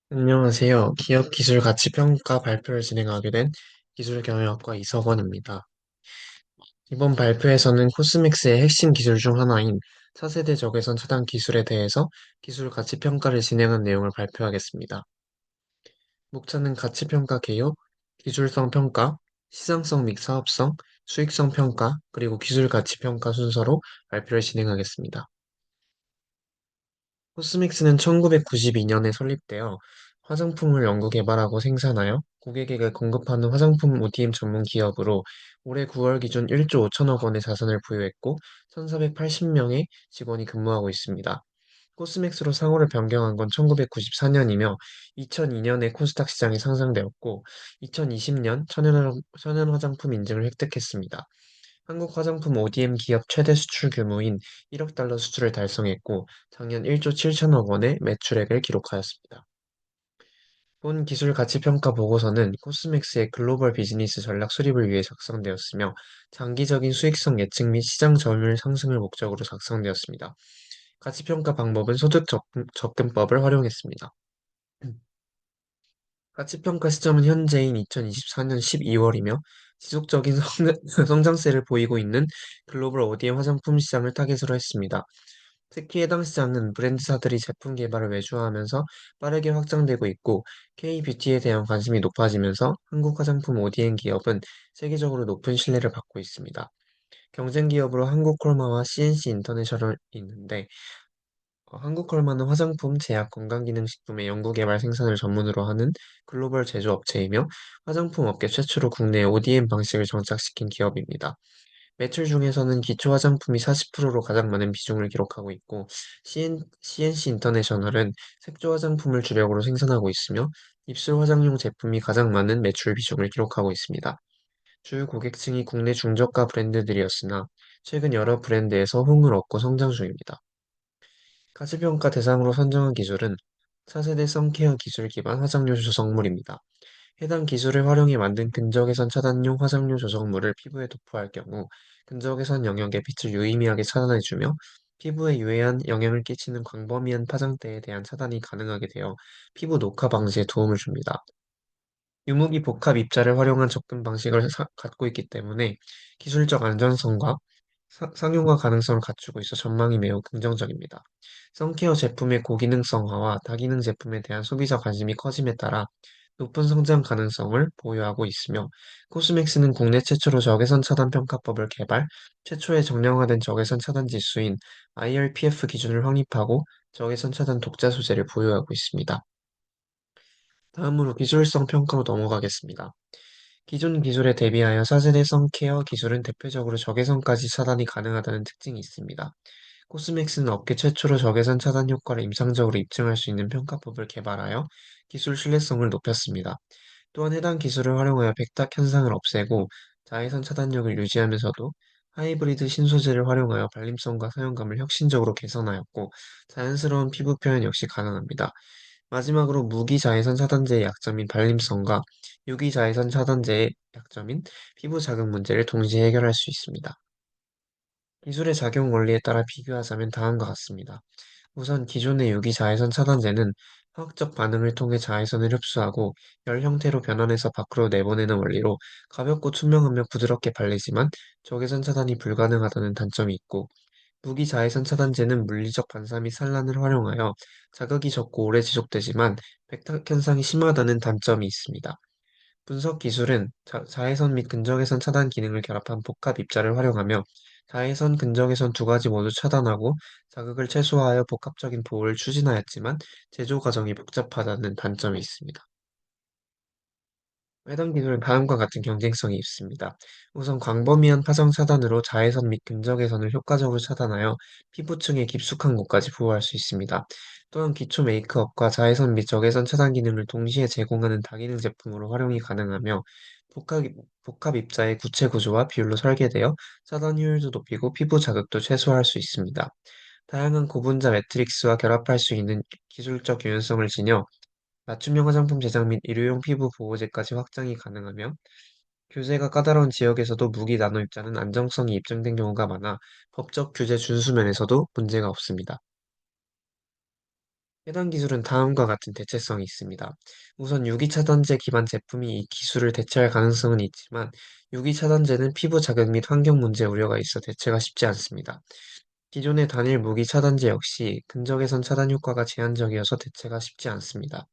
안녕하세요. 기업 기술 가치 평가 발표를 진행하게 된 기술경영학과 이석원입니다. 이번 발표에서는 코스맥스의 핵심 기술 중 하나인 차세대 적외선 차단 기술에 대해서 기술 가치 평가를 진행한 내용을 발표하겠습니다. 목차는 가치 평가 개요, 기술성 평가, 시장성 및 사업성, 수익성 평가, 그리고 기술 가치 평가 순서로 발표를 진행하겠습니다. 코스믹스는 1992년에 설립되어 화장품을 연구 개발하고 생산하여 고객에게 공급하는 화장품 ODM 전문 기업으로 올해 9월 기준 1조 5천억 원의 자산을 보유했고 1,480명의 직원이 근무하고 있습니다. 코스맥스로 상호를 변경한 건 1994년이며 2002년에 코스닥 시장에 상장되었고 2020년 천연 화장품 인증을 획득했습니다. 한국 화장품 ODM 기업 최대 수출 규모인 1억 달러 수출을 달성했고 작년 1조 7천억 원의 매출액을 기록하였습니다. 본 기술 가치 평가 보고서는 코스맥스의 글로벌 비즈니스 전략 수립을 위해 작성되었으며 장기적인 수익성 예측 및 시장 점유율 상승을 목적으로 작성되었습니다. 가치 평가 방법은 접근법을 활용했습니다. 가치평가 시점은 현재인 2024년 12월이며 지속적인 성장세를 보이고 있는 글로벌 ODM 화장품 시장을 타깃으로 했습니다. 특히 해당 시장은 브랜드사들이 제품 개발을 외주화하면서 빠르게 확장되고 있고 K-뷰티에 대한 관심이 높아지면서 한국 화장품 ODM 기업은 세계적으로 높은 신뢰를 받고 있습니다. 경쟁 기업으로 한국콜마와 CNC 인터내셔널이 있는데 한국컬마는 화장품, 제약, 건강기능식품의 연구개발 생산을 전문으로 하는 글로벌 제조업체이며 화장품 업계 최초로 국내 ODM 방식을 정착시킨 기업입니다. 매출 중에서는 기초 화장품이 40%로 가장 많은 비중을 기록하고 있고 CNC 인터내셔널은 색조 화장품을 주력으로 생산하고 있으며 입술 화장용 제품이 가장 많은 매출 비중을 기록하고 있습니다. 주요 고객층이 국내 중저가 브랜드들이었으나 최근 여러 브랜드에서 호응을 얻고 성장 중입니다. 가치평가 대상으로 선정한 기술은 차세대 선케어 기술 기반 화장료 조성물입니다. 해당 기술을 활용해 만든 근적외선 차단용 화장료 조성물을 피부에 도포할 경우 근적외선 영역의 빛을 유의미하게 차단해주며 피부에 유해한 영향을 끼치는 광범위한 파장대에 대한 차단이 가능하게 되어 피부 녹화 방지에 도움을 줍니다. 유무기 복합 입자를 활용한 접근 방식을 갖고 있기 때문에 기술적 안전성과 상용화 가능성을 갖추고 있어 전망이 매우 긍정적입니다. 선케어 제품의 고기능성화와 다기능 제품에 대한 소비자 관심이 커짐에 따라 높은 성장 가능성을 보유하고 있으며 코스맥스는 국내 최초로 적외선 차단 평가법을 개발, 최초의 정량화된 적외선 차단 지수인 IRPF 기준을 확립하고 적외선 차단 독자 소재를 보유하고 있습니다. 다음으로 기술성 평가로 넘어가겠습니다. 기존 기술에 대비하여 차세대 선케어 기술은 대표적으로 적외선까지 차단이 가능하다는 특징이 있습니다. 코스맥스는 업계 최초로 적외선 차단 효과를 임상적으로 입증할 수 있는 평가법을 개발하여 기술 신뢰성을 높였습니다. 또한 해당 기술을 활용하여 백탁 현상을 없애고 자외선 차단력을 유지하면서도 하이브리드 신소재를 활용하여 발림성과 사용감을 혁신적으로 개선하였고 자연스러운 피부 표현 역시 가능합니다. 마지막으로 무기자외선 차단제의 약점인 발림성과 유기자외선 차단제의 약점인 피부 자극 문제를 동시에 해결할 수 있습니다. 기술의 작용 원리에 따라 비교하자면 다음과 같습니다. 우선 기존의 유기자외선 차단제는 화학적 반응을 통해 자외선을 흡수하고 열 형태로 변환해서 밖으로 내보내는 원리로 가볍고 투명하며 부드럽게 발리지만 적외선 차단이 불가능하다는 단점이 있고 무기자외선 차단제는 물리적 반사 및 산란을 활용하여 자극이 적고 오래 지속되지만 백탁 현상이 심하다는 단점이 있습니다. 분석 기술은 자외선 및 근적외선 차단 기능을 결합한 복합 입자를 활용하며 자외선, 근적외선 두 가지 모두 차단하고 자극을 최소화하여 복합적인 보호를 추진하였지만 제조 과정이 복잡하다는 단점이 있습니다. 해당 기술은 다음과 같은 경쟁성이 있습니다. 우선 광범위한 파장 차단으로 자외선 및 근적외선을 효과적으로 차단하여 피부층의 깊숙한 곳까지 보호할 수 있습니다. 또한 기초 메이크업과 자외선 및 적외선 차단 기능을 동시에 제공하는 다기능 제품으로 활용이 가능하며 복합, 복합 입자의 구체 구조와 비율로 설계되어 차단 효율도 높이고 피부 자극도 최소화할 수 있습니다. 다양한 고분자 매트릭스와 결합할 수 있는 기술적 유연성을 지녀 맞춤형 화장품 제작 및 일회용 피부 보호제까지 확장이 가능하며 규제가 까다로운 지역에서도 무기 나노 입자는 안정성이 입증된 경우가 많아 법적 규제 준수 면에서도 문제가 없습니다. 해당 기술은 다음과 같은 대체성이 있습니다. 우선 유기 차단제 기반 제품이 이 기술을 대체할 가능성은 있지만 유기 차단제는 피부 자극 및 환경 문제 우려가 있어 대체가 쉽지 않습니다. 기존의 단일 무기 차단제 역시 근적외선 차단 효과가 제한적이어서 대체가 쉽지 않습니다.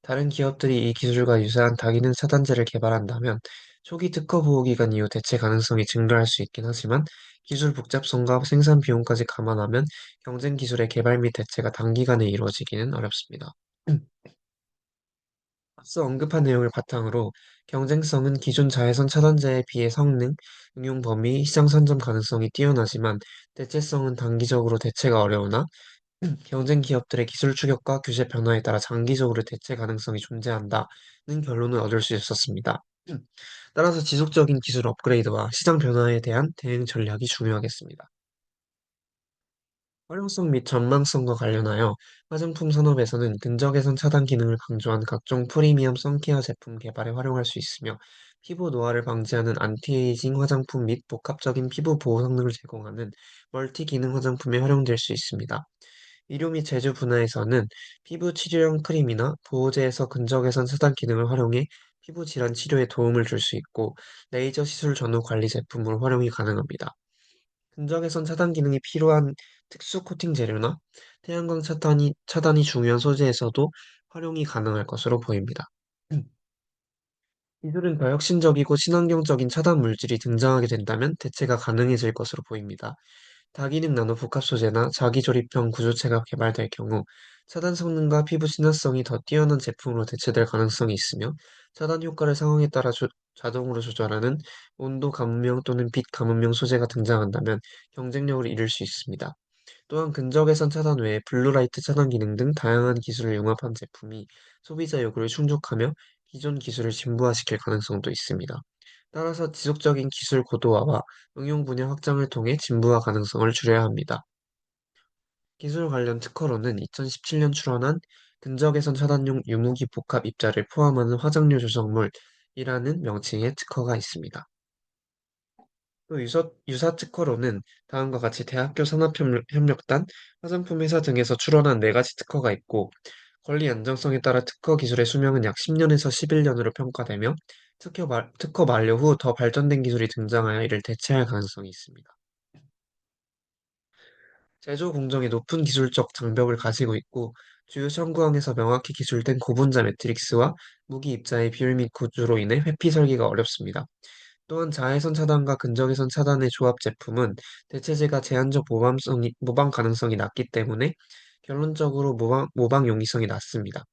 다른 기업들이 이 기술과 유사한 다기능 차단제를 개발한다면 초기 특허 보호 기간 이후 대체 가능성이 증가할 수 있긴 하지만 기술 복잡성과 생산 비용까지 감안하면 경쟁 기술의 개발 및 대체가 단기간에 이루어지기는 어렵습니다. 앞서 언급한 내용을 바탕으로 경쟁성은 기존 자외선 차단제에 비해 성능, 응용 범위, 시장 선점 가능성이 뛰어나지만 대체성은 단기적으로 대체가 어려우나 경쟁 기업들의 기술 추격과 규제 변화에 따라 장기적으로 대체 가능성이 존재한다는 결론을 얻을 수 있었습니다. 따라서 지속적인 기술 업그레이드와 시장 변화에 대한 대응 전략이 중요하겠습니다. 활용성 및 전망성과 관련하여 화장품 산업에서는 근적외선 차단 기능을 강조한 각종 프리미엄 선케어 제품 개발에 활용할 수 있으며 피부 노화를 방지하는 안티에이징 화장품 및 복합적인 피부 보호 성능을 제공하는 멀티 기능 화장품에 활용될 수 있습니다. 의료 및 제조 분야에서는 피부 치료용 크림이나 보호제에서 근적외선 차단 기능을 활용해 피부 질환 치료에 도움을 줄 수 있고 레이저 시술 전후 관리 제품으로 활용이 가능합니다. 근적외선 차단 기능이 필요한 특수 코팅 재료나 태양광 차단이 중요한 소재에서도 활용이 가능할 것으로 보입니다. 기술은 더 혁신적이고 친환경적인 차단 물질이 등장하게 된다면 대체가 가능해질 것으로 보입니다. 다기능 나노 복합 소재나 자기조립형 구조체가 개발될 경우 차단 성능과 피부 친화성이 더 뛰어난 제품으로 대체될 가능성이 있으며 차단 효과를 상황에 따라 자동으로 조절하는 온도 감음용 또는 빛 감음용 소재가 등장한다면 경쟁력을 잃을 수 있습니다. 또한 근적외선 차단 외에 블루라이트 차단 기능 등 다양한 기술을 융합한 제품이 소비자 요구를 충족하며 기존 기술을 진부화시킬 가능성도 있습니다. 따라서 지속적인 기술 고도화와 응용 분야 확장을 통해 진부화 가능성을 줄여야 합니다. 기술 관련 특허로는 2017년 출원한 근적외선 차단용 유무기 복합 입자를 포함하는 화장료 조성물이라는 명칭의 특허가 있습니다. 또 유사 특허로는 다음과 같이 대학교 산업협력단, 화장품 회사 등에서 출원한 네 가지 특허가 있고, 권리 안정성에 따라 특허 기술의 수명은 약 10년에서 11년으로 평가되며, 특허 만료 후 더 발전된 기술이 등장하여 이를 대체할 가능성이 있습니다. 제조 공정에 높은 기술적 장벽을 가지고 있고, 주요 청구항에서 명확히 기술된 고분자 매트릭스와 무기 입자의 비율 및 구조로 인해 회피 설계가 어렵습니다. 또한 자외선 차단과 근적외선 차단의 조합 제품은 대체재가 제한적 모방 가능성이 낮기 때문에 결론적으로 모방 용이성이 낮습니다.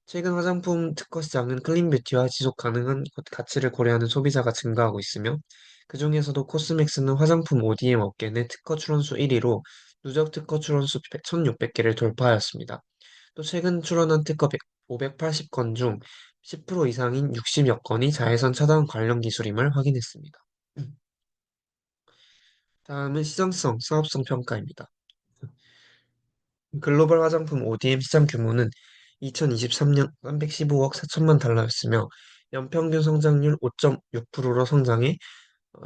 최근 화장품 특허 시장은 클린 뷰티와 지속 가능한 가치를 고려하는 소비자가 증가하고 있으며, 그중에서도 코스맥스는 화장품 ODM 업계 내 특허 출원수 1위로 누적 특허 출원수 1,600개를 돌파하였습니다. 또 최근 출원한 특허 580건 중 10% 이상인 60여 건이 자외선 차단 관련 기술임을 확인했습니다. 다음은 시장성, 사업성 평가입니다. 글로벌 화장품 ODM 시장 규모는 2023년 315억 4천만 달러였으며 연평균 성장률 5.6%로 성장해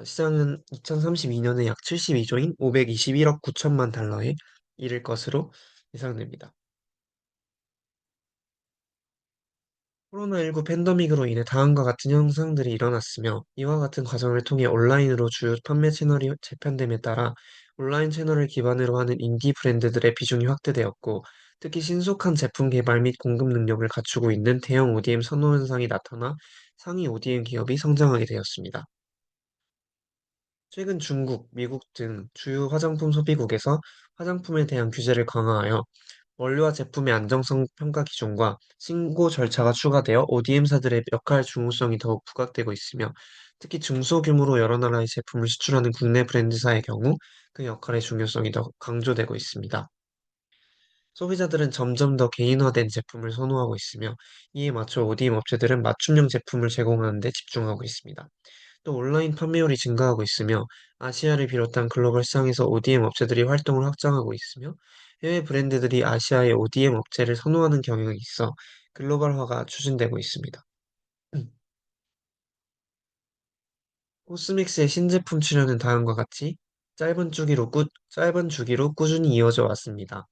시장은 2032년에 약 72조인 521억 9천만 달러에 이를 것으로 예상됩니다. 코로나19 팬데믹으로 인해 다음과 같은 현상들이 일어났으며 이와 같은 과정을 통해 온라인으로 주요 판매 채널이 재편됨에 따라 온라인 채널을 기반으로 하는 인디 브랜드들의 비중이 확대되었고 특히 신속한 제품 개발 및 공급 능력을 갖추고 있는 대형 ODM 선호 현상이 나타나 상위 ODM 기업이 성장하게 되었습니다. 최근 중국, 미국 등 주요 화장품 소비국에서 화장품에 대한 규제를 강화하여 원료와 제품의 안정성 평가 기준과 신고 절차가 추가되어 ODM사들의 역할 중요성이 더욱 부각되고 있으며 특히 중소규모로 여러 나라의 제품을 수출하는 국내 브랜드사의 경우 그 역할의 중요성이 더 강조되고 있습니다. 소비자들은 점점 더 개인화된 제품을 선호하고 있으며 이에 맞춰 ODM 업체들은 맞춤형 제품을 제공하는 데 집중하고 있습니다. 또 온라인 판매율이 증가하고 있으며 아시아를 비롯한 글로벌 시장에서 ODM 업체들이 활동을 확장하고 있으며 해외 브랜드들이 아시아의 ODM 업체를 선호하는 경향이 있어 글로벌화가 추진되고 있습니다. 음, 코스믹스의 신제품 출현은 다음과 같이 짧은 주기로 꾸준히 이어져 왔습니다.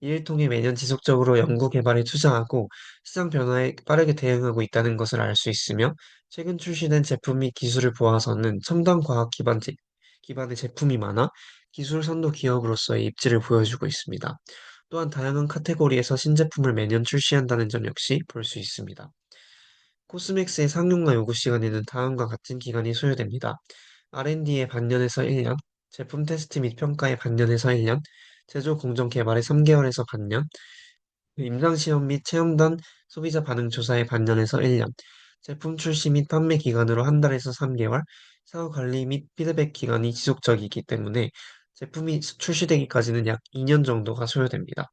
이를 통해 매년 지속적으로 연구 개발에 투자하고 시장 변화에 빠르게 대응하고 있다는 것을 알 수 있으며, 최근 출시된 제품 및 기술을 보아서는 첨단 과학 기반의 제품이 많아 기술 선도 기업으로서의 입지를 보여주고 있습니다. 또한 다양한 카테고리에서 신제품을 매년 출시한다는 점 역시 볼 수 있습니다. 코스맥스의 상용화 요구 시간에는 다음과 같은 기간이 소요됩니다. R&D에 반년에서 1년, 제품 테스트 및 평가에 반년에서 1년, 제조 공정 개발에 3개월에서 반년, 임상시험 및 체험단 소비자 반응 조사에 반년에서 1년, 제품 출시 및 판매 기간으로 한 달에서 3개월, 사후 관리 및 피드백 기간이 지속적이기 때문에 제품이 출시되기까지는 약 2년 정도가 소요됩니다.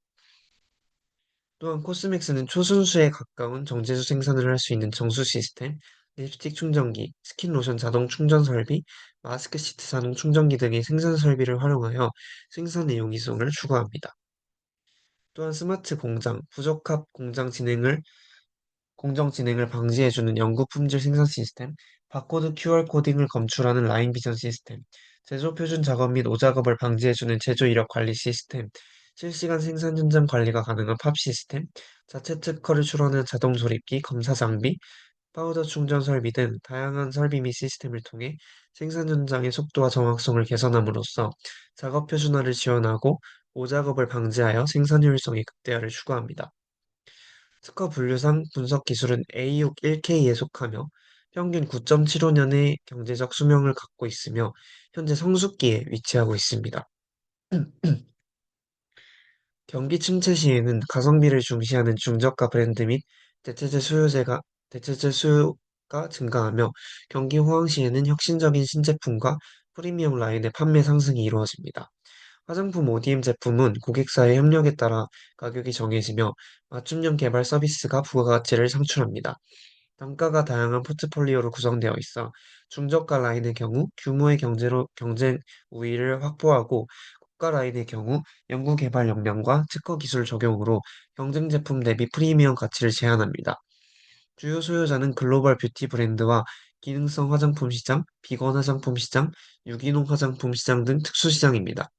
또한 코스맥스는 초순수에 가까운 정제수 생산을 할 수 있는 정수 시스템, 립스틱 충전기, 스킨 로션 자동 충전 설비, 마스크 시트 자동 충전기 등의 생산 설비를 활용하여 생산 내용 이송을 추구합니다. 또한 스마트 공장, 부적합 공정 진행을 방지해주는 연구 품질 생산 시스템, 바코드 QR 코딩을 검출하는 라인 비전 시스템, 제조 표준 작업 및 오작업을 방지해주는 제조 이력 관리 시스템, 실시간 생산 현장 관리가 가능한 팝 시스템, 자체 특허를 출원하는 자동 조립기, 검사 장비, 파우더 충전 설비 등 다양한 설비 및 시스템을 통해 생산 현장의 속도와 정확성을 개선함으로써 작업 표준화를 지원하고 오작업을 방지하여 생산 효율성의 극대화를 추구합니다. 특허 분류상 분석 기술은 A61K에 속하며 평균 9.75년의 경제적 수명을 갖고 있으며 현재 성숙기에 위치하고 있습니다. 경기 침체 시에는 가성비를 중시하는 중저가 브랜드 및 대체재 수요제가 대체재 수요가 증가하며, 경기 호황 시에는 혁신적인 신제품과 프리미엄 라인의 판매 상승이 이루어집니다. 화장품 ODM 제품은 고객사의 협력에 따라 가격이 정해지며 맞춤형 개발 서비스가 부가가치를 창출합니다. 단가가 다양한 포트폴리오로 구성되어 있어 중저가 라인의 경우 규모의 경쟁 우위를 확보하고, 고가 라인의 경우 연구 개발 역량과 특허 기술 적용으로 경쟁 제품 대비 프리미엄 가치를 제한합니다. 주요 소유자는 글로벌 뷰티 브랜드와 기능성 화장품 시장, 비건 화장품 시장, 유기농 화장품 시장 등 특수 시장입니다.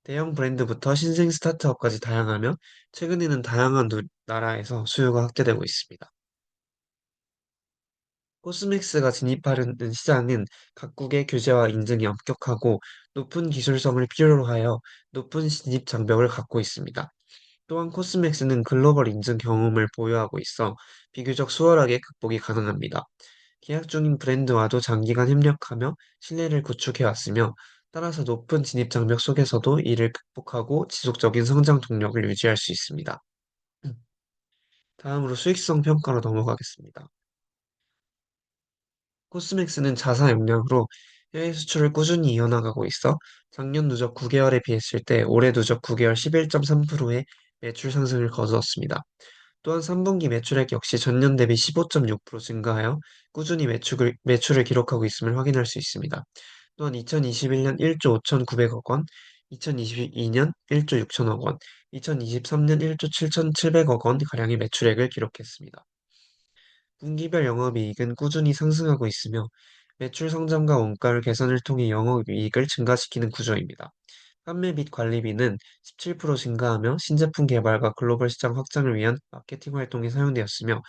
대형 브랜드부터 신생 스타트업까지 다양하며, 최근에는 다양한 나라에서 수요가 확대되고 있습니다. 코스맥스가 진입하려는 시장은 각국의 규제와 인증이 엄격하고 높은 기술성을 필요로 하여 높은 진입 장벽을 갖고 있습니다. 또한 코스맥스는 글로벌 인증 경험을 보유하고 있어 비교적 수월하게 극복이 가능합니다. 계약 중인 브랜드와도 장기간 협력하며 신뢰를 구축해 왔으며, 따라서 높은 진입 장벽 속에서도 이를 극복하고 지속적인 성장 동력을 유지할 수 있습니다. 다음으로 수익성 평가로 넘어가겠습니다. 코스맥스는 자사 역량으로 해외 수출을 꾸준히 이어나가고 있어 작년 누적 9개월에 비했을 때 올해 누적 9개월 11.3%의 매출 상승을 거두었습니다. 또한 3분기 매출액 역시 전년 대비 15.6% 증가하여 꾸준히 매출을 기록하고 있음을 확인할 수 있습니다. 또한 2021년 1조 5,900억 원, 2022년 1조 6천억 원, 2023년 1조 7,700억 원 가량의 매출액을 기록했습니다. 분기별 영업이익은 꾸준히 상승하고 있으며, 매출 성장과 원가율 개선을 통해 영업이익을 증가시키는 구조입니다. 판매 및 관리비는 17% 증가하며 신제품 개발과 글로벌 시장 확장을 위한 마케팅 활동에 사용되었으며,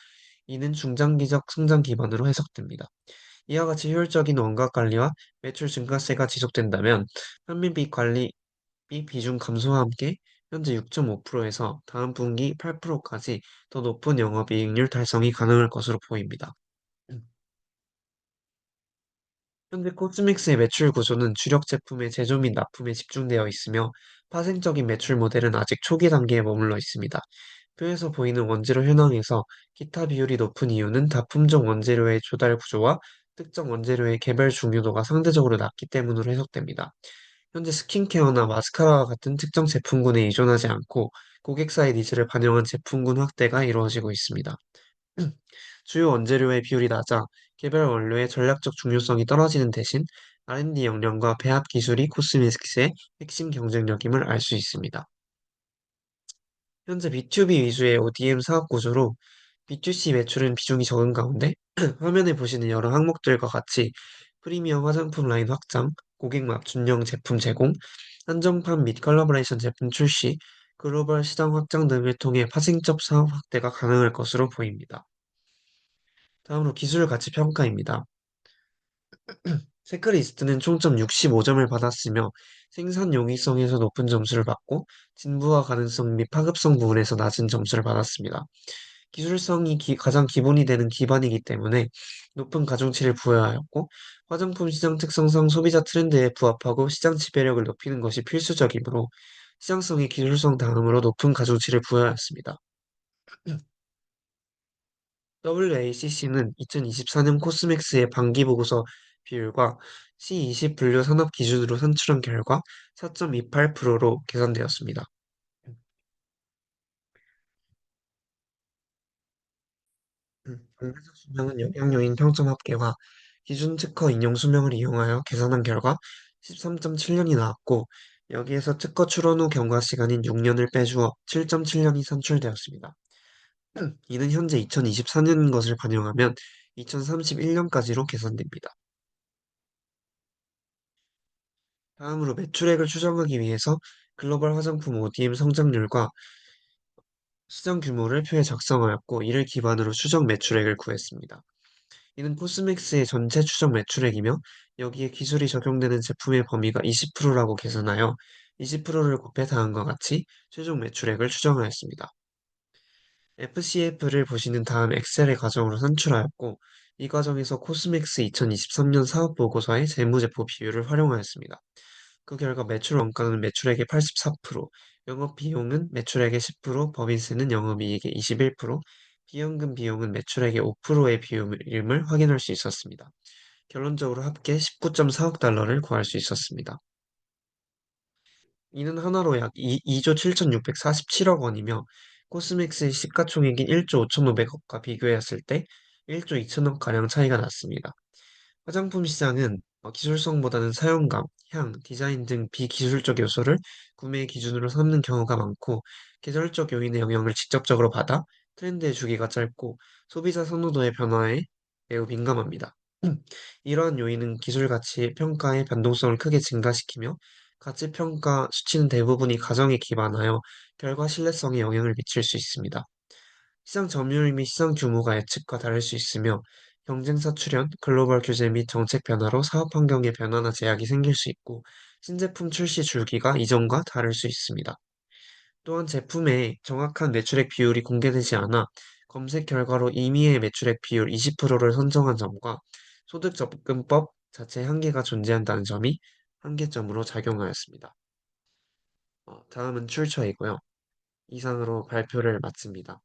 이는 중장기적 성장 기반으로 해석됩니다. 이와 같이 효율적인 원가 관리와 매출 증가세가 지속된다면 판매비 관리비 비중 감소와 함께 현재 6.5%에서 다음 분기 8%까지 더 높은 영업이익률 달성이 가능할 것으로 보입니다. 음. 현재 코스맥스의 매출 구조는 주력 제품의 제조 및 납품에 집중되어 있으며, 파생적인 매출 모델은 아직 초기 단계에 머물러 있습니다. 표에서 보이는 원재료 현황에서 기타 비율이 높은 이유는 다품종 원재료의 조달 구조와 특정 원재료의 개별 중요도가 상대적으로 낮기 때문으로 해석됩니다. 현재 스킨케어나 마스카라와 같은 특정 제품군에 의존하지 않고 고객사의 니즈를 반영한 제품군 확대가 이루어지고 있습니다. 주요 원재료의 비율이 낮아 개별 원료의 전략적 중요성이 떨어지는 대신 R&D 역량과 배합 기술이 코스메틱스의 핵심 경쟁력임을 알 수 있습니다. 현재 B2B 위주의 ODM 사업 구조로 B2C 매출은 비중이 적은 가운데 화면에 보시는 여러 항목들과 같이 프리미엄 화장품 라인 확장, 고객 맞춤형 제품 제공, 한정판 및 컬러버레이션 제품 출시, 글로벌 시장 확장 등을 통해 파생적 사업 확대가 가능할 것으로 보입니다. 다음으로 기술 가치 평가입니다. 체크리스트는 총점 65점을 받았으며 생산 용이성에서 높은 점수를 받고 진부화 가능성 및 파급성 부분에서 낮은 점수를 받았습니다. 기술성이 가장 기본이 되는 기반이기 때문에 높은 가중치를 부여하였고 화장품 시장 특성상 소비자 트렌드에 부합하고 시장 지배력을 높이는 것이 필수적이므로 시장성의 기술성 다음으로 높은 가중치를 부여하였습니다. WACC는 2024년 코스맥스의 반기보고서 비율과 C20 분류 산업 기준으로 산출한 결과 4.28%로 계산되었습니다. 분배적 수명은 영향요인 평점 합계와 기준 특허 인용 수명을 이용하여 계산한 결과 13.7년이 나왔고 여기에서 특허 출원 후 경과 시간인 6년을 빼주어 7.7년이 산출되었습니다. 이는 현재 2024년인 것을 반영하면 2031년까지로 계산됩니다. 다음으로 매출액을 추정하기 위해서 글로벌 화장품 ODM 성장률과 시장 규모를 표에 작성하였고 이를 기반으로 추정 매출액을 구했습니다. 이는 코스맥스의 전체 추정 매출액이며 여기에 기술이 적용되는 제품의 범위가 20%라고 계산하여 20%를 곱해 다음과 같이 최종 매출액을 추정하였습니다. FCF를 보시는 다음 엑셀의 과정으로 산출하였고 이 과정에서 코스맥스 2023년 사업보고서의 재무제표 비율을 활용하였습니다. 그 결과 매출 원가는 매출액의 84%, 영업비용은 매출액의 10%, 법인세는 영업이익의 21%, 비연금 비용은 매출액의 5%의 비율임을 확인할 수 있었습니다. 결론적으로 합계 19.4억 달러를 구할 수 있었습니다. 이는 하나로 약 2조 7,647억 원이며 코스맥스의 시가총액인 1조 5,500억과 비교했을 때 1조 2천억 가량 차이가 났습니다. 화장품 시장은 기술성보다는 사용감, 향, 디자인 등 비기술적 요소를 구매 기준으로 삼는 경우가 많고 계절적 요인의 영향을 직접적으로 받아 트렌드의 주기가 짧고 소비자 선호도의 변화에 매우 민감합니다. 이러한 요인은 기술 가치 평가의 변동성을 크게 증가시키며 가치 평가 수치는 대부분이 가정에 기반하여 결과 신뢰성에 영향을 미칠 수 있습니다. 시장 점유율 및 시장 규모가 예측과 다를 수 있으며 경쟁사 출현, 글로벌 규제 및 정책 변화로 사업 환경의 변화나 제약이 생길 수 있고 신제품 출시 줄기가 이전과 다를 수 있습니다. 또한 제품의 정확한 매출액 비율이 공개되지 않아 검색 결과로 임의의 매출액 비율 20%를 선정한 점과 소득 접근법 자체의 한계가 존재한다는 점이 한계점으로 작용하였습니다. 다음은 출처이고요. 이상으로 발표를 마칩니다.